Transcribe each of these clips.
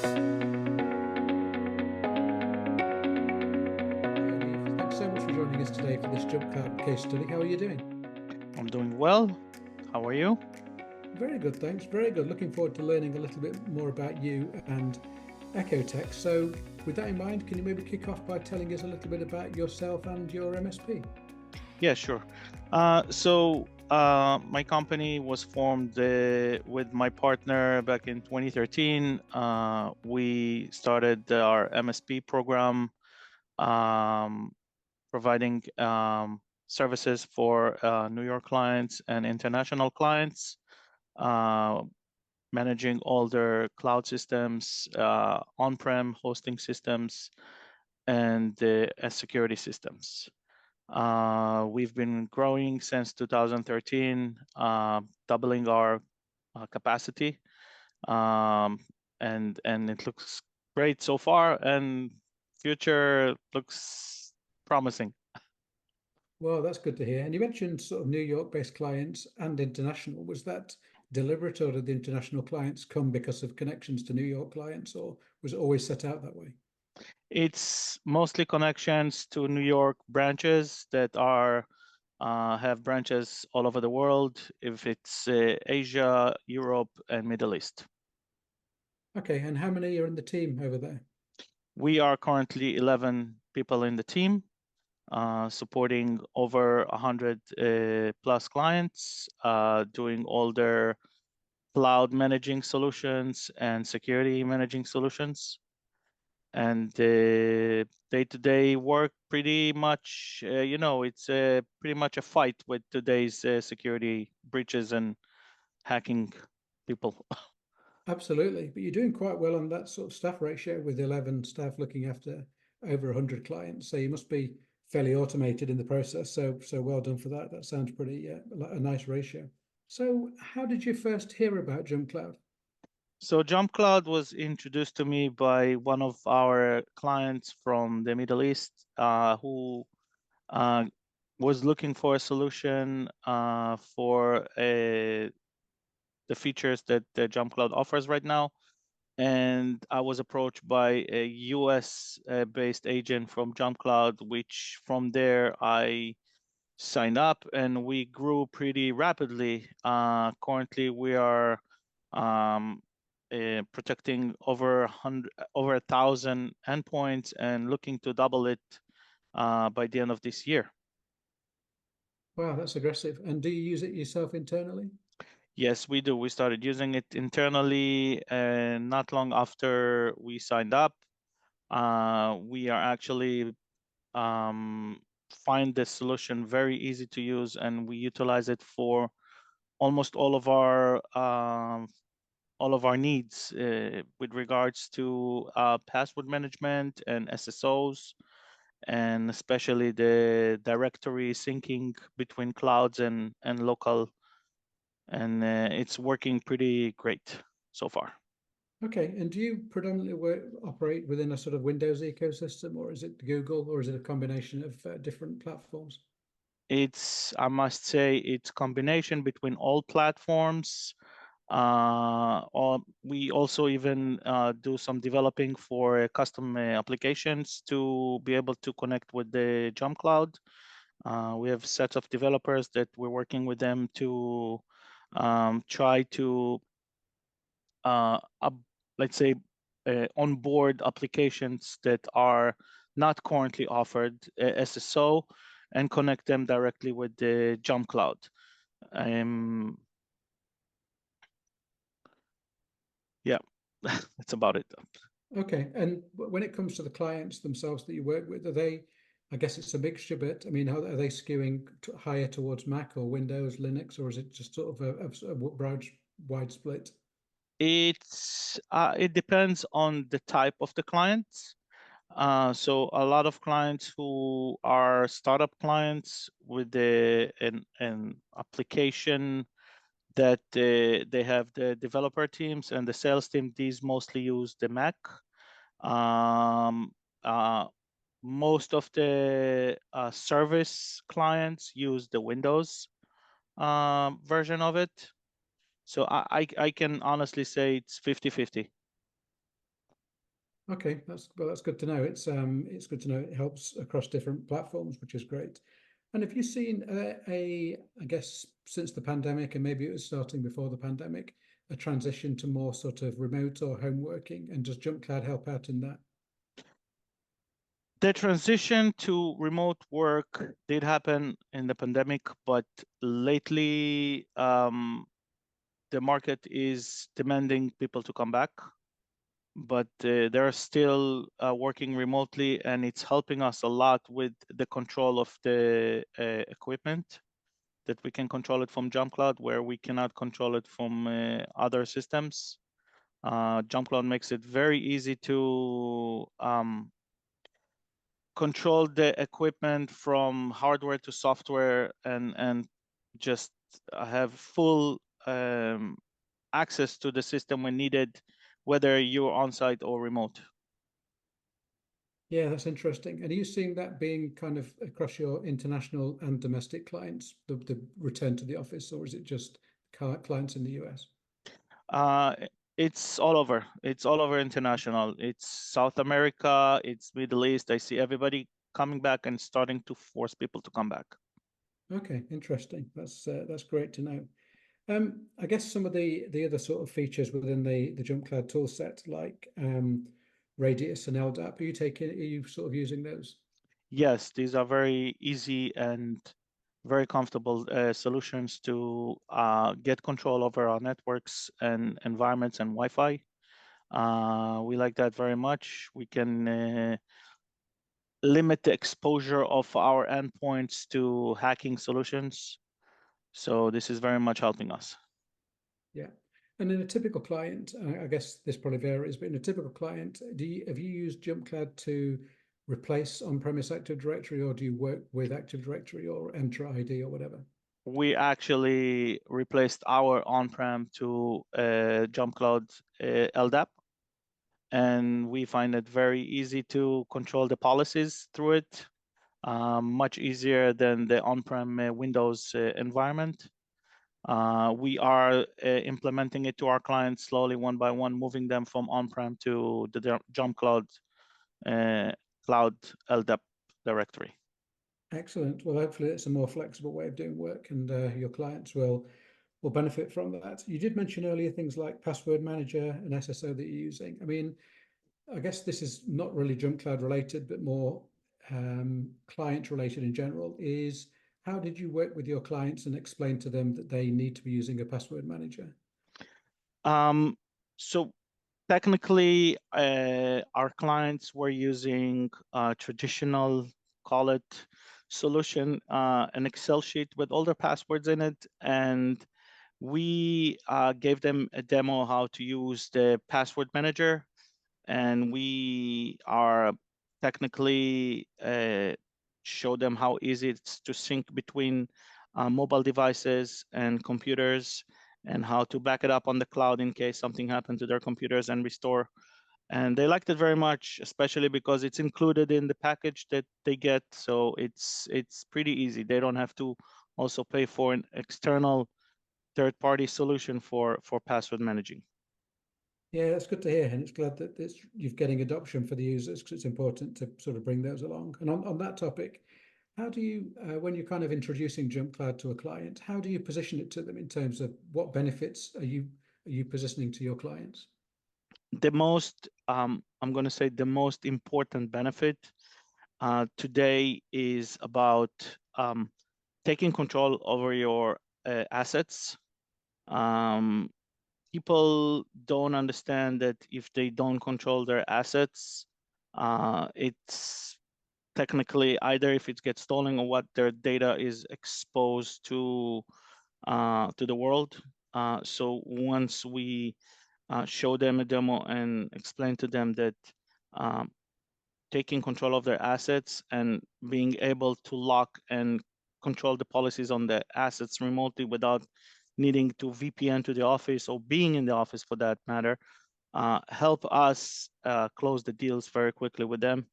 Yaniv, thanks so much for joining us today for this JumpCloud case study. How are you doing? I'm doing well. How are you? Very good, thanks. Very good. Looking forward to learning a little bit more about you and Ecotech. So, with that in mind, can you maybe kick off by telling us a little bit about yourself and your MSP? Yeah, sure. My company was formed with my partner back in 2013. We started our MSP program, um, providing services for New York clients and international clients, uh, managing all their cloud systems, on-prem hosting systems, and security systems. We've been growing since 2013, doubling our capacity, um, and it looks great so far, and future looks promising. Well, that's good to hear. And you mentioned sort of New York-based clients and international. Was that deliberate, or did the international clients come because of connections to New York clients, or was it always set out that way? It's mostly connections to New York branches that are have branches all over the world. If it's Asia, Europe, and Middle East. Okay, and how many are in the team over there? We are currently 11 people in the team, supporting over 100 plus clients, doing all their cloud managing solutions and security managing solutions. And the day-to-day work pretty much, it's pretty much a fight with today's security breaches and hacking people. Absolutely. But you're doing quite well on that sort of staff ratio with 11 staff looking after over 100 clients. So you must be fairly automated in the process. So well done for that. That sounds pretty a nice ratio. So how did you first hear about JumpCloud? So JumpCloud was introduced to me by one of our clients from the Middle East, who uh, was looking for a solution for the features that the JumpCloud offers right now. And I was approached by a US based agent from JumpCloud, which from there I signed up and we grew pretty rapidly. Currently, we are um, protecting over 1,000 endpoints and looking to double it by the end of this year. Wow, that's aggressive. And do you use it yourself internally? Yes, we do. We started using it internally, and not long after we signed up, we are actually um, find the solution very easy to use, and we utilize it for almost all of our needs with regards to password management and SSOs, and especially the directory syncing between clouds and local, and it's working pretty great so far. Okay. And do you predominantly operate within a sort of Windows ecosystem, or is it Google, or is it a combination of different platforms? It's, I must say, it's combination between all platforms. We also even do some developing for custom applications to be able to connect with the JumpCloud. We have sets of developers that we're working with them to try to, uh, let's say, onboard applications that are not currently offered SSO and connect them directly with the JumpCloud. Um, yeah, that's about it. Okay. And when it comes to the clients themselves that you work with, are they, I guess it's a mixture, but I mean, how are they skewing higher towards Mac or Windows, Linux, or is it just sort of a wide split? It depends on the type of the clients. So a lot of clients who are startup clients with an application that they have the developer teams and the sales team, these mostly use the Mac. Um, uh, Most of the service clients use the Windows version of it. So I can honestly say it's 50-50. Okay, that's good to know. It's good to know it helps across different platforms, which is great. And have you seen I guess since the pandemic, and maybe it was starting before the pandemic, a transition to more sort of remote or home working? And does JumpCloud help out in that? The transition to remote work did happen in the pandemic, but lately the market is demanding people to come back. But they're still working remotely, and it's helping us a lot with the control of the equipment, that we can control it from JumpCloud, where we cannot control it from other systems. JumpCloud makes it very easy to control the equipment from hardware to software, and just have full access to the system when needed, whether you're on site or remote. Yeah, that's interesting. And are you seeing that being kind of across your international and domestic clients, the return to the office, or is it just clients in the US? Uh, it's all over. It's all over international. It's South America, it's Middle East. I see everybody coming back and starting to force people to come back. Okay, interesting. That's great to know. I guess some of the other sort of features within the JumpCloud tool set, like Radius and LDAP, are you sort of using those? Yes, these are very easy and very comfortable solutions to get control over our networks and environments and Wi-Fi. We like that very much. We can limit the exposure of our endpoints to hacking solutions. So this is very much helping us. Yeah. And in a typical client, I guess this probably varies, but in a typical client, have you used JumpCloud to replace on-premise Active Directory, or do you work with Active Directory or Entra ID or whatever? We actually replaced our on-prem to JumpCloud LDAP, and we find it very easy to control the policies through it, much easier than the on-prem Windows environment. We are implementing it to our clients slowly, one by one, moving them from on-prem to the JumpCloud Cloud LDAP directory. Excellent. Well, hopefully it's a more flexible way of doing work, and your clients will benefit from that. You did mention earlier things like password manager and SSO that you're using. I mean, I guess this is not really JumpCloud related, but more client related in general. Is how did you work with your clients and explain to them that they need to be using a password manager? So technically, our clients were using a traditional, call it, solution, an Excel sheet with all their passwords in it, and we gave them a demo how to use the password manager, and we are technically show them how easy it's to sync between mobile devices and computers, and how to back it up on the cloud in case something happened to their computers and restore. And they liked it very much, especially because it's included in the package that they get. So it's pretty easy. They don't have to also pay for an external third-party solution for password managing. Yeah, that's good to hear, and it's glad that you're getting adoption for the users, because it's important to sort of bring those along. And on that topic, how do you, when you're kind of introducing JumpCloud to a client, how do you position it to them in terms of what benefits are you positioning to your clients? The most, I'm going to say the most important benefit today is about taking control over your assets. Um, People don't understand that if they don't control their assets, it's technically either if it gets stolen or what, their data is exposed to the world. So once we show them a demo and explain to them that um, taking control of their assets and being able to lock and control the policies on the assets remotely without needing to VPN to the office or being in the office for that matter, help us close the deals very quickly with them.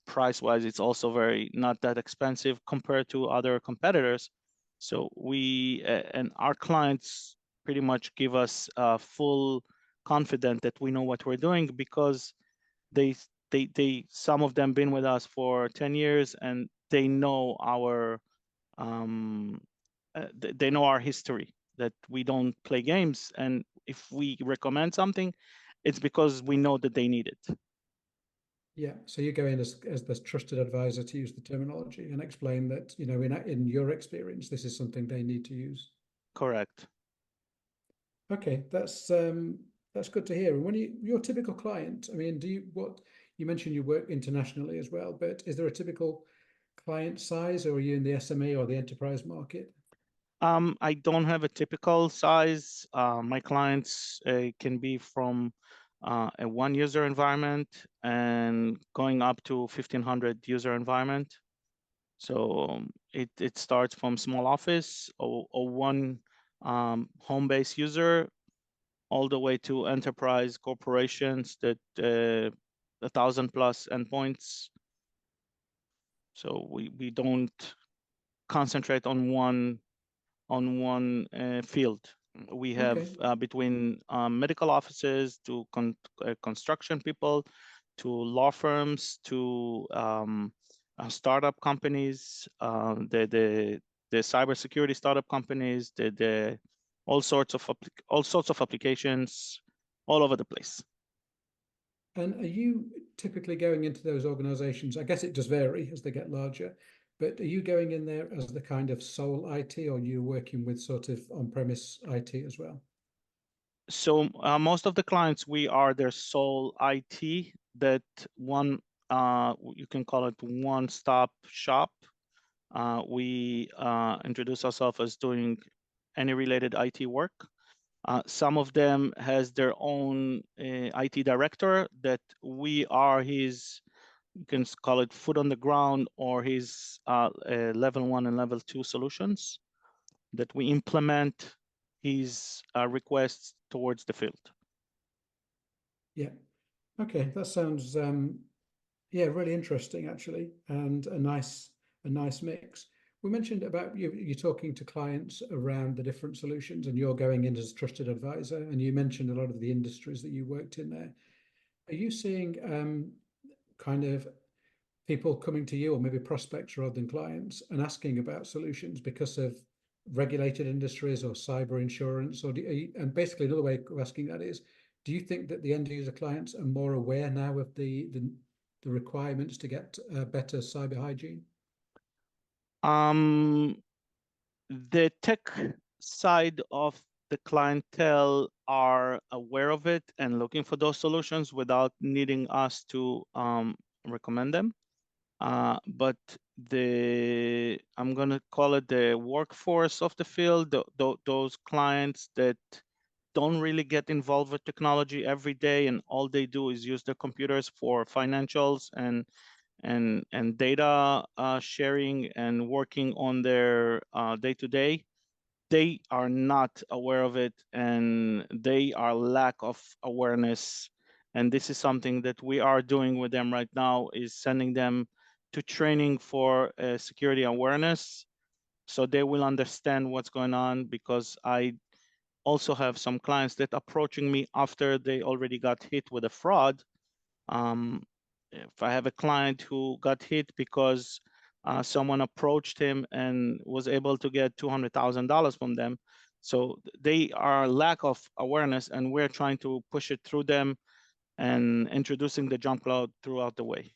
Price-wise, it's also very not that expensive compared to other competitors. So we and our clients pretty much give us full confidence that we know what we're doing, because some of them been with us for 10 years, and they know our they know our history, that we don't play games, and if we recommend something, it's because we know that they need it. Yeah, so you go in as the trusted advisor, to use the terminology, and explain that, you know, in your experience, this is something they need to use. Correct. Okay, that's good to hear. And when your typical client, I mean, you mentioned you work internationally as well, but is there a typical client size, or are you in the SME or the enterprise market? I don't have a typical size. My clients can be from a 1-user environment and going up to 1,500 user environment. So it starts from small office or one home-based user, all the way to enterprise corporations that 1,000+ endpoints. So we don't concentrate on one field. We have Okay. between medical offices to construction people, to law firms, to startup companies, the cybersecurity startup companies, the all sorts of applications all over the place. And are you typically going into those organizations? I guess it does vary as they get larger, but are you going in there as the kind of sole IT, or are you working with sort of on-premise IT as well? So most of the clients, we are their sole IT, that one, you can call it one-stop shop. We introduce ourselves as doing any related IT work. Some of them has their own IT director, that we are his, you can call it foot on the ground, or his level 1 and level 2 solutions, that we implement his requests towards the field. Yeah. Okay, that sounds yeah, really interesting actually, and a nice mix. We mentioned about you're talking to clients around the different solutions, and you're going in as a trusted advisor, and you mentioned a lot of the industries that you worked in there. Are you seeing kind of people coming to you, or maybe prospects rather than clients, and asking about solutions because of regulated industries or cyber insurance? Or and basically another way of asking that is, do you think that the end user clients are more aware now of the requirements to get better cyber hygiene? The tech side of the clientele are aware of it and looking for those solutions without needing us to recommend them. But I'm gonna call it the workforce of the field, those clients that don't really get involved with technology every day, and all they do is use their computers for financials and data sharing and working on their day-to-day. They are not aware of it, and they are lack of awareness. And this is something that we are doing with them right now, is sending them to training for security awareness, so they will understand what's going on. Because I also have some clients that approaching me after they already got hit with a fraud. If I have a client who got hit because someone approached him and was able to get $200,000 from them, so they are lack of awareness, and we're trying to push it through them and introducing the JumpCloud throughout the way.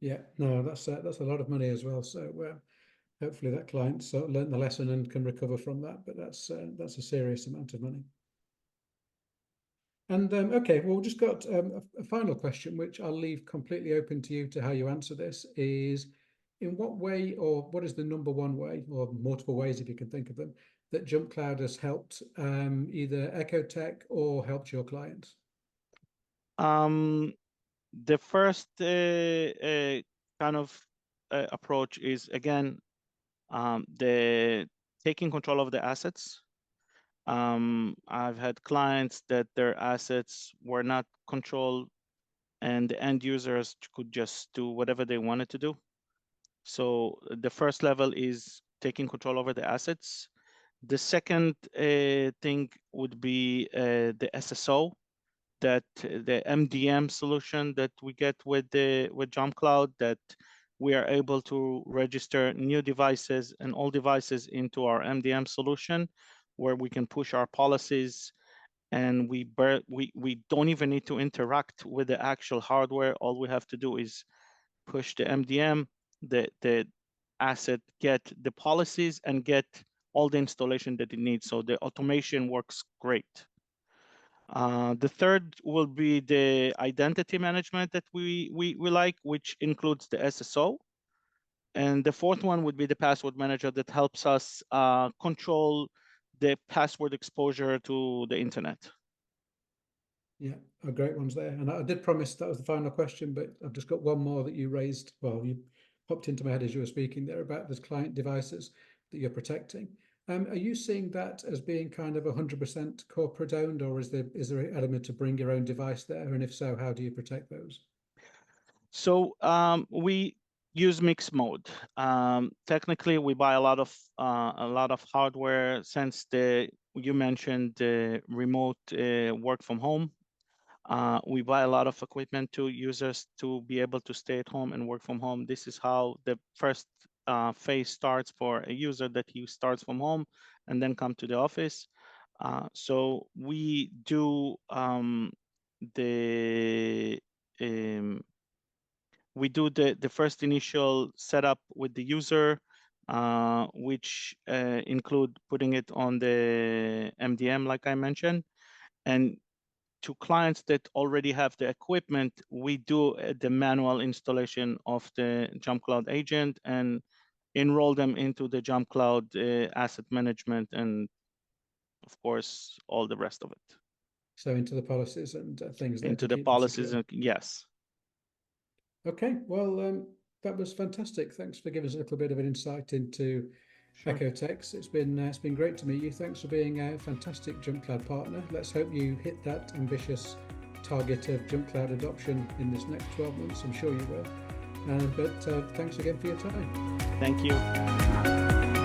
Yeah, no, that's a lot of money as well. So hopefully that client learned the lesson and can recover from that. But that's a serious amount of money. And okay, well, we've just got a final question, which I'll leave completely open to you to how you answer this, is in what way, or what is the number one way, or multiple ways if you can think of them, that JumpCloud has helped either Ecotech or helped your clients? The first kind of approach is, again, the taking control of the assets. I've had clients that their assets were not controlled, and the end users could just do whatever they wanted to do. So the first level is taking control over the assets. The second thing would be the SSO, that the MDM solution that we get with JumpCloud, that we are able to register new devices and all devices into our MDM solution, where we can push our policies, and we don't even need to interact with the actual hardware. All we have to do is push the MDM, the asset get the policies and get all the installation that it needs. So the automation works great. The third will be the identity management that we like, which includes the SSO. And the fourth one would be the password manager that helps us control the password exposure to the internet. Yeah, great ones there. And I did promise that was the final question, but I've just got one more that you raised. Well, you popped into my head as you were speaking there about the client devices that you're protecting. Are you seeing that as being kind of 100% corporate owned, or is there an element to bring your own device there? And if so, how do you protect those? So we use mixed mode. Technically, we buy a lot of hardware, since you mentioned the remote work from home. We buy a lot of equipment to users to be able to stay at home and work from home. This is how the first phase starts for a user, that he starts from home and then come to the office. So we do the first initial setup with the user, which include putting it on the MDM, like I mentioned. And to clients that already have the equipment, we do the manual installation of the JumpCloud agent and enroll them into the JumpCloud asset management, and of course, all the rest of it. So into the policies and things there into to the keep them policies, secure. yes. Okay, well, that was fantastic. Thanks for giving us a little bit of an insight into Sure. Echotex. It's been great to meet you. Thanks for being a fantastic JumpCloud partner. Let's hope you hit that ambitious target of JumpCloud adoption in this next 12 months. I'm sure you will. But thanks again for your time. Thank you.